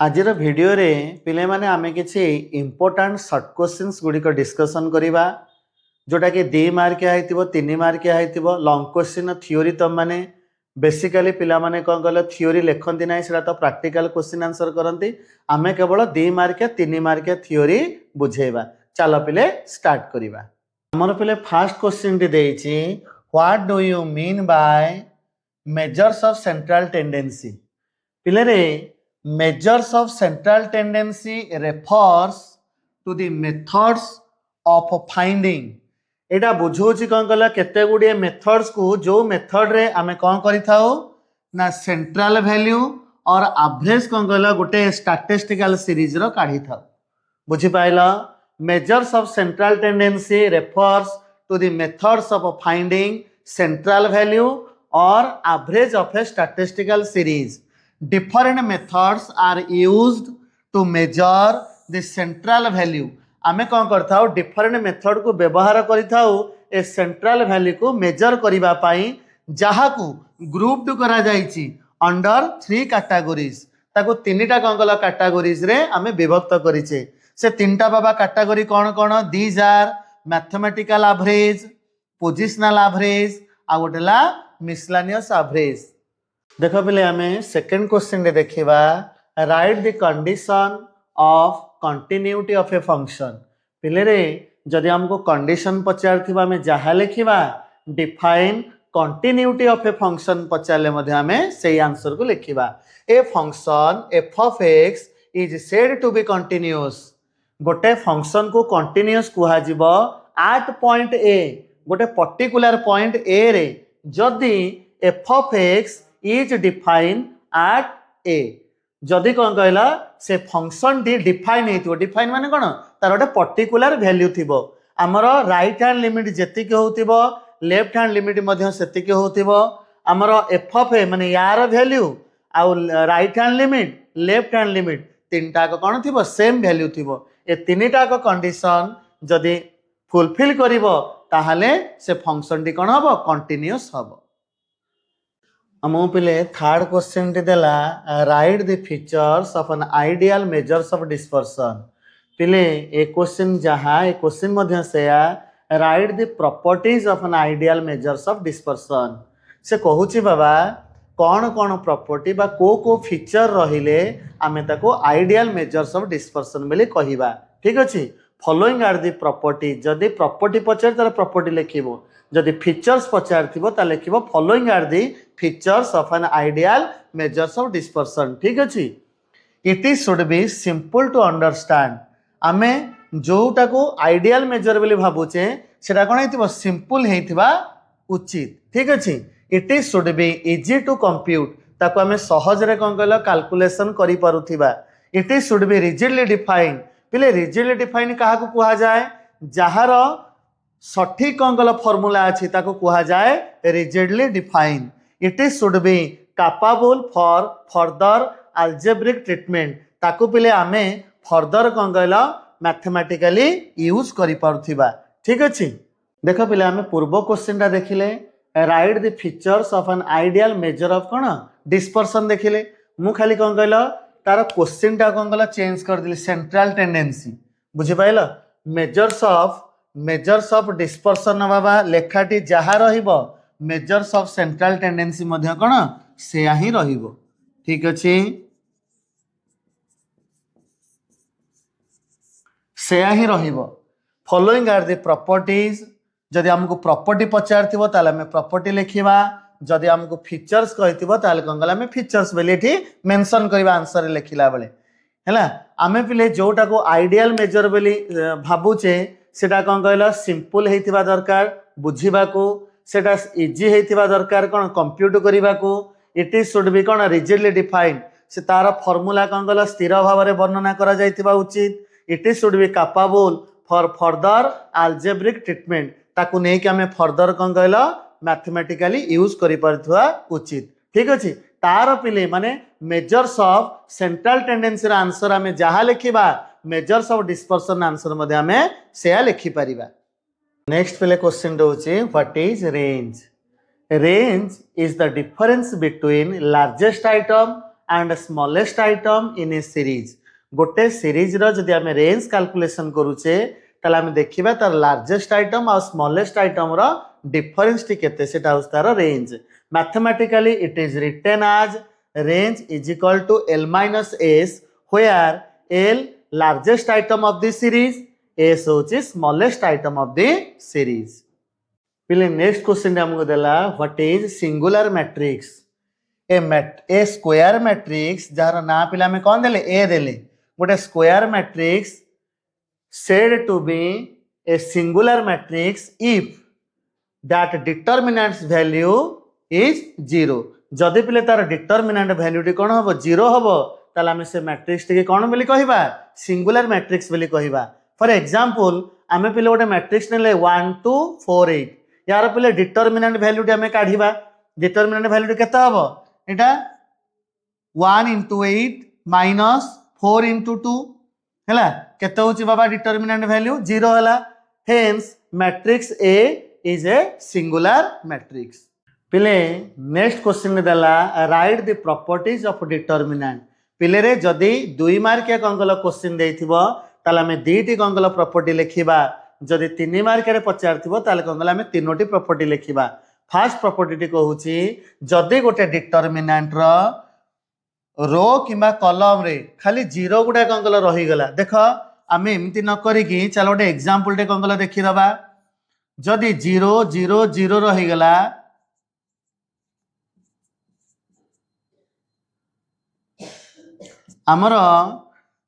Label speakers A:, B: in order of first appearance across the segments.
A: आजिर video रे पिले माने आमे किछि इंपोर्टेंट शॉर्ट क्वेश्चंस गुडिक डिस्कशन करिबा जोटा कि 2 मार्किया हेतिबो 3 मार्किया हेतिबो लॉन्ग क्वेश्चन थ्योरी तम माने बेसिकली पिला माने कोन कहलो थ्योरी लेखंती नाही सेटा तो प्रैक्टिकल क्वेश्चन आंसर करंती आमे केवल 2 मार्किया 3 मार्किया थ्योरी बुझेबा चलो पिले स्टार्ट करिबा हमर पिले फर्स्ट क्वेश्चन टी देछि what do you mean by measures of central tendency पिले रे measures of central tendency refers to the methods of finding एटा बुझौछि कोन कहला केते गुडिए मेथड्स को जो मेथड रे आमे कोन करि थाओ ना सेंट्रल वैल्यू और एवरेज कोन कहला गोटे स्टैटिस्टिकल सीरीज रो काढी थाओ बुझि पाइला measures of central tendency refers to the methods of finding central value or average of a statistical series. Different methods are used to measure the central value. आमे कौन करता हो डिफरेंट मेथड को व्यवहार करता हो ए सेंट्रल वैल्यू को major करिबा पाई जहा को ग्रुप टू करा जाईची अंडर 3 कैटेगरीज ताको तीनटा कौन कला कैटेगरीज रे आमे विभक्त करिचे से तीनटा बाबा कैटेगरी कौन कौन these are mathematical average positional average आ गोटेला मिसलेनियस एवरेज देखो पहले आमे सेकंड क्वेश्चन रे देखिबा write the condition of continuity of a function पहले रे जदि हमको कंडीशन पचारथिबा हमें जहा लिखिबा define continuity of a function पचारले मध्ये हमें सही आंसर को लिखिबा a function f of x is said to be continuous गोटे फंक्शन को कंटीन्यूअस कुहा जिवो एट पॉइंट ए गोटे पर्टिकुलर पॉइंट ए रे जदि f of x is define at a जदि कौन कहला से फंक्शन टी डिफाइन हेतिबो डिफाइन माने कोन तार गोटे पर्टिकुलर वैल्यू थिबो हमर राइट हैंड लिमिट जेति के होतिबो लेफ्ट हैंड लिमिट मध्ये सेति के होतिबो हमर एफ ऑफ ए माने यार वैल्यू आ right hand limit left hand limit तीनटा को कोन थिबो सेम वैल्यू थिबो ए तीनटा को कंडीशन जदि फुलफिल करिवो ताहाले से फंक्शन टी कोन हबो कंटीन्यूअस हबो हमो पिले थर्ड क्वेश्चन टी देला write the features of an ideal measures of dispersion पिले ए क्वेश्चन जहा ए क्वेश्चन मध्ये सेया write the properties of an ideal measures of dispersion से कहूची बाबा कौन कौन प्रॉपर्टी बा को फीचर रहिले आमे ताको आइडियल मेजर्स ऑफ डिस्पर्सन बोली कहिबा ठीक अछि फॉलोइंग आर द प्रॉपर्टी जदि प्रॉपर्टी पचार तार प्रॉपर्टी लिखिबो जदि फीचर्स पचार थिबो ता लिखिबो following are the features of an ideal measures of dispersion ठीक अछि it is should be simple to understand आमे जोटा को आइडियल मेजर बोली भाबुचे सेटा कोन हेतिबो सिंपल हेतिबा उचित ठीक अछि it is should be easy to compute ताको आमे सहज रे कोन कहलो कैलकुलेशन करि पारुथिबा it is should be rigidly define पिले रिजिडली डिफाइन काहा को कुहा जाय जहार सठिक कोन कहलो फार्मूला अछि ताको कुहा जाय rigidly define it is should be capable for further algebraic treatment ताको पिले आमे फर्दर कोन कहलो मैथमेटिकली यूज करि पारुथिबा ठीक अछि देखो पिले आमे पूर्व क्वेश्चन ता देखिले right the features of an ideal measure of cone dispersion देखिले मु खाली कोन कहलो तार क्वेश्चन ता कोन कहलो चेंज कर दिले सेंट्रल टेंडेंसी बुझि पाइलो मेजर्स ऑफ डिस्पर्सन बाबा लेखाटी जहा रहिबो मेजर्स ऑफ सेंट्रल टेंडेंसी मध्ये कोन सेया ही रहिबो ठीक अछि सेया ही रहिबो फॉलोइंग आर द प्रॉपर्टीज जदि हमको प्रॉपर्टी पचार थिबो ताले हमें प्रॉपर्टी लिखिबा जदि हमको फीचर्स कहिथिबो ताले कोन गला हमें फीचर्स बेले एठी मेंशन करबा आंसर लिखिला बेले हैला आमे पिले जोटा को आइडियल मेजर बेली भाबुचे सेटा कोन कहला सिंपल हेतिबा दरकार बुझिबा को सेटा इजी हेतिबा दरकार कोन कंप्यूट करिबा को it is should B cone rigidly define से तार फार्मूला कोन कहला स्थिर भाव रे वर्णना करा जायतिबा उचित it is should be capable for further algebraic treatment ताकू नै कि हमें फर्दर कोन कहला मैथमेटिकली यूज करि परथुआ उचित ठीक अछि तार पिले माने मेजर्स ऑफ सेंट्रल टेंडेंसी रा आंसर हमें जहा लिखिबा मेजर्स ऑफ डिस्पर्सन आंसर मध्ये हमें सेया लिखि परिबा नेक्स्ट पिले क्वेश्चन दोछि what is range Range is the difference between largest item and smallest item in a series. गोटे सीरीज रो जदि आमे रेंज कैलकुलेशन करूचे ताले आमे देखिबा तार लार्जेस्ट आइटम और स्मॉलेस्ट आइटम रो डिफरेंस टी केते सेटा होस तार range. Mathematically it is written as range is equal to L minus S where L largest item of the series, S होची smallest item of the series. पिले next question हमको देला what is singular matrix. A square matrix jar ना पिला में कौन देले ए देले गोटे square matrix said to be a singular matrix if that determinant's value is 0. जदि पिले तार डिटरमिनेंट वैल्यू टी कोन हबो 0 हबो ताले हम से मैट्रिक्स टी कोन बोली कहिबा सिंगुलर मैट्रिक्स बोली कहिबा. फॉर एग्जांपल आमे पिले गोटे मैट्रिक्स नेले 1 2 4 8 यार पिले डिटरमिनेंट वैल्यू टी आमे काढिबा. डिटरमिनेंट वैल्यू टी केता हबो एटा 1 into 8 minus 4 into 2 हैला केते होची बाबा डिटरमिनेंट वैल्यू 0 हला. Hence matrix A is a singular matrix. पिले नेक्स्ट क्वेश्चन देला write the properties of determinant. पिले रे जदी 2 मार्किया कंकल क्वेश्चन देइथिबो ताले हमें 2टी कंकल प्रॉपर्टी लिखिबा. जदी 3 मार्किया रे पचारथिबो ताले कंकल हमें 3टी प्रॉपर्टी लिखिबा. फर्स्ट प्रॉपर्टी टी कहूची जदी गोटे डिटरमिनेंट रो रो किंबा कॉलम रे खाली 0 गुडा कंकल रही गला. देखो आमे एमती न करी कि चलो गोटे एग्जांपल टे कंकल देखि दबा. जदी 0 0 0 रही गला आमर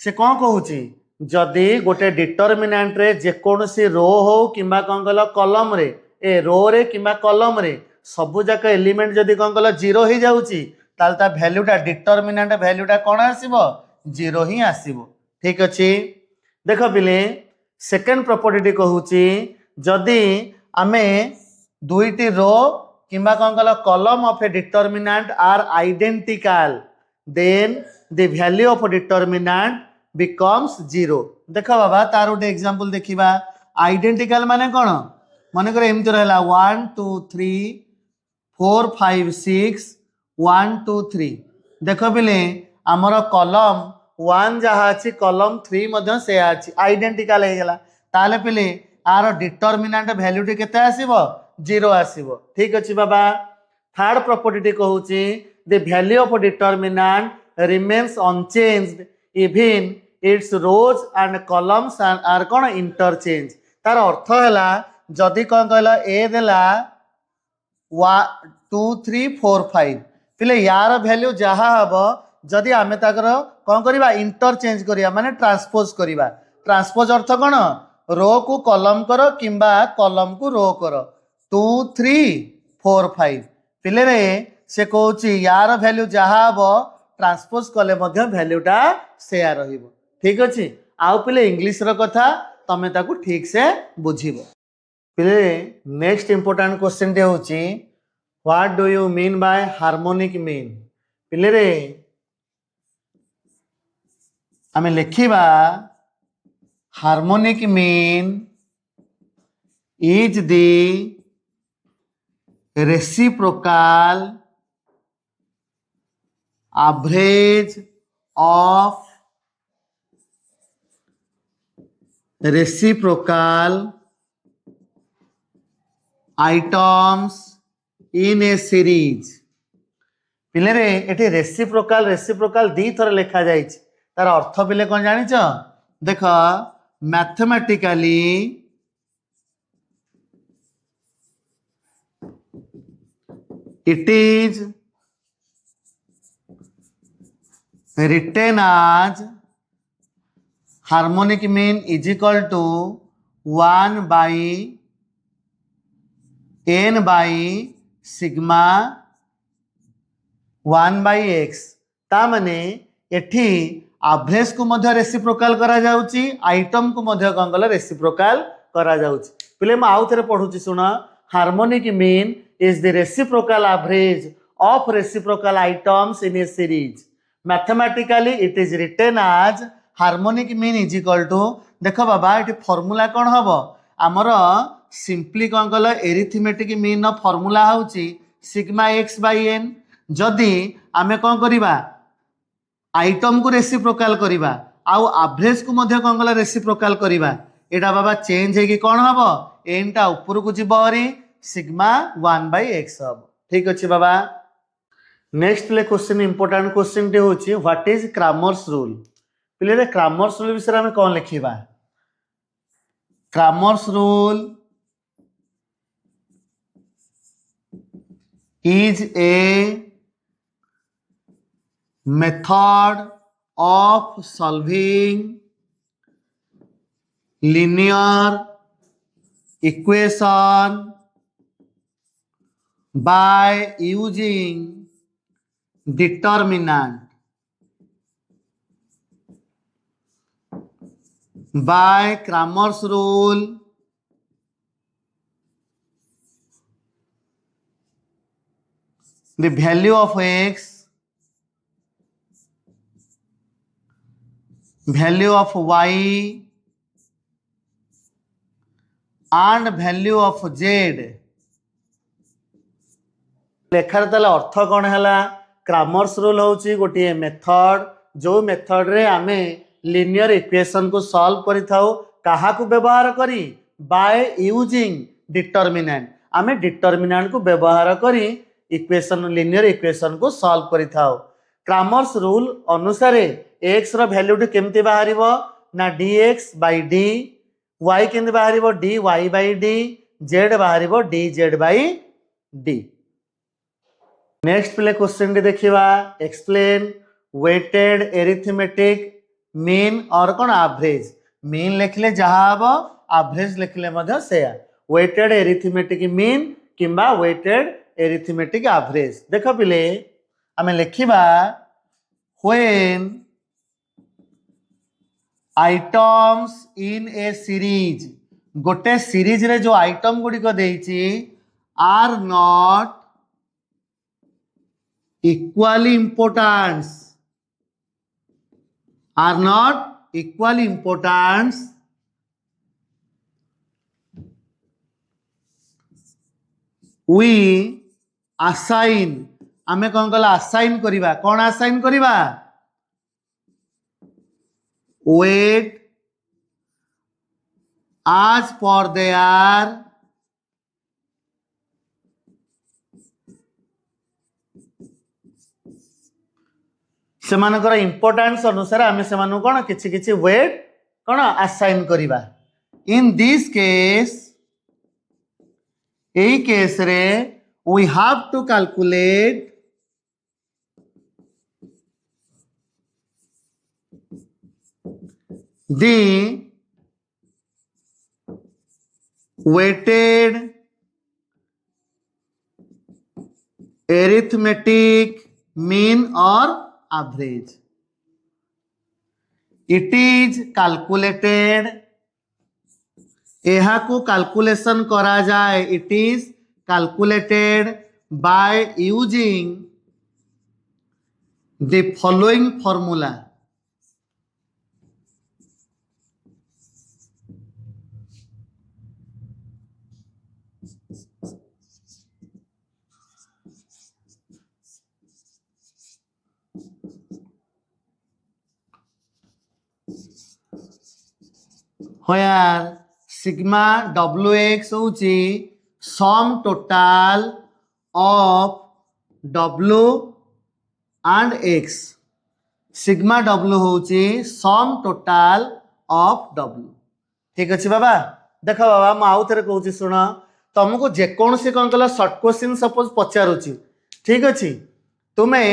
A: से कौन कहूची जदि गोटे डिटरमिनेंट रे जेकोसी रो हो किंबा कौन कल कॉलम रे ए रो रे किंबा कॉलम रे सबु जाक एलिमेंट जदि कौन कल 0 ही जाउची ताल ता वैल्यूटा डिटरमिनेंट वैल्यूटा कौन आसीबो 0 ही आसीबो. ठीक अछि. देखो पिले सेकंड प्रॉपर्टी कहूची जदि आमे दुईटी रो किंबा कौन कल column of a determinant are identical then the value of determinant becomes 0. देखो बाबा तार गोटे एग्जांपल देखिबा. आइडेंटिकल माने कोन माने करे एमति रहला 1 2 3 4 5 6 1 2 3. देखो बिले हमर कॉलम 1 जहा अछि कॉलम 3 मध्ये से अछि आइडेंटिकल हे गेला. ताले पिले आर डिटरमिनेंट वैल्यू टी केते आसीबो 0 आसीबो. ठीक अछि बाबा. थर्ड प्रॉपर्टी टी कहूची the value of determinant remains unchanged even its rows and columns are कौन interchange. तार अर्थ हैला जदि कौन कहला ए देला 1 2 3 4 5 पिले यार वैल्यू जहा हबो जदि आमे ताकर कौन करिबा इंटरचेंज करिया माने ट्रांसपोज करिबा. ट्रांसपोज अर्थ कौन रो को कॉलम करो किंबा कॉलम को रो करो 2 3 4 5 पिले रे से कहूची यार वैल्यू जहा हबो ट्रांसपोज कले मध्य वैल्यूटा सेया रहिबो. ठीक अछि. आउ पिले इंग्लिश रो कथा तमे ताकू ठीक से बुझिबो. पिले नेक्स्ट इंपोर्टेंट क्वेश्चन दे होची what do you mean by harmonic mean. पिले रे आमे लिखिबा harmonic mean is the reciprocal average of reciprocal items in a series. पिले रे एठी रेसिप्रोकल दी थर लिखा जाय छै. तार अर्थ पिले कोन जानि छ देखो mathematically it is written as harmonic mean is equal to 1 by n by sigma 1 by x. ता माने एठी एवरेज को मध्य रेसिप्रोकल करा जाउची आइटम को मध्य कंगल रेसिप्रोकल करा जाउची. पिले म आउ थरे पढुची सुना. Harmonic mean is the reciprocal average of reciprocal items in a series. Mathematically it is written as harmonic mean is equal to देखो बाबा ये फॉर्मूला कौन हम आमर सिंपली कौन कल एरिथमेटिक मीन फॉर्मूला हूँ सिग्मा एक्स बाय एन. जदि आमे कौन करिबा आइटम को रेसिप्रोकाल करिबा आउ एवरेज को मध्य कौन कला रेसिप्रोकाल करिबा एटा बाबा चेंज है कि कौन हबो n टा ऊपर को जीव हरी सिग्मा 1/x हबो ठीक अछि बाबा। नेक्स्ट ले क्वेश्चन इंपोर्टेंट क्वेश्चन टे होछि व्हाट इज क्रैमर्स रूल पिले रे क्रैमर्स रूल विषय में कौन लिखिबा Cramer's rule is a method of solving linear equation by using determinant by Cramer's rule the value of x, value of y and value of z लेखार ताले अर्थ कौन है Cramer's rule होची गोटे मेथड जो मेथड रे आमे लिनियर इक्वेशन को solve करि थाउ काहा को व्यवहार करी बाय यूजिंग डिटरमिनेंट आमे डिटरमिनेंट को व्यवहार करी इक्वेशन लिनियर इक्वेशन को सॉल्व करि थाउ क्रैमर्स रूल अनुसार x रो वैल्यू केमती बाहरिबो ना dx by d y केमती बाहरिबो dy by d z बाहरिबो dz by d। नेक्स्ट प्ले क्वेश्चन देखिबा एक्सप्लेन वेटेड एरिथमेटिक मीन और कौन एवरेज मीन लिखले जहाँ हबो एवरेज लिखले मध्य सेया वेटेड एरिथमेटिक मीन किंबा वेटेड एरिथमेटिक एवरेज देख पिले आमे लिखिबा when items in a series गोटे सीरीज रे जो आइटम गुडी को देइची are not equally importance are not equally importance we assign आमे कौन कला assign करिबा कौन assign करिबा weight as per their सेमानकर इंपोर्टेंस अनुसार आमे सेमानु कोन किछि किछि वेट कोन असाइन करिबा इन दिस केस एई केस रे we have to calculate the weighted arithmetic mean or average it is calculated एहा को कैलकुलेशन करा जाए it is calculated by using the following formula where sigma wx होची sum total of w and x sigma w होची sum total of w ठीक अछि बाबा देख बाबा म आउ थरे कहूची सुन तुमको जे कोनसी कोन कला शॉर्ट क्वेश्चन सपोज पचारुची ठीक अछि तुमे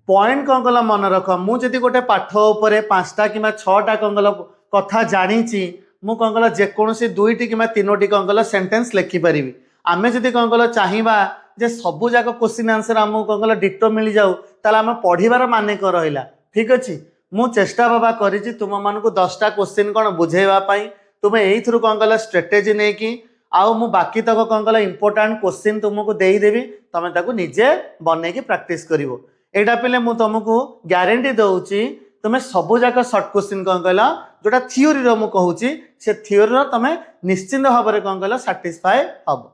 A: पॉइंट कोन कला मन रख मु जति गोटे पाठ ऊपर 5टा किबा 6टा कोन कला कथा जानिची मु कौन कल जेकोसी 2टी कि 3टी कौन कल सेंटेंस लिखि पारि आमे जदि कौन कल चाहिबा जे सबु जाक क्वेश्चन आंसर आम कौन कल डिटो मिल जाऊ ताले आम पढ़िबार माने को रहिला ठीक अछि मु चेष्टा बाबा करिछि तुम मानको 10टा क्वेश्चन कोन बुझेबा पई तुमे एई थ्रु कौन कल स्ट्रेटेजी नै कि आउ मु बाकी तक कौन कल इंपोर्टेंट क्वेश्चन तुमको देई देबी तमे ताको निजे बनै कि प्रैक्टिस करिवो एटा पले मु तुमको गारंटी दउछि तुम सबु जाक शॉर्ट क्वेश्चन कौन कहला जोटा थियोरी रो मु कहूची से थियोरी रो तमे निश्चिंत भाव में कौन कहला सैटिस्फाई हबो।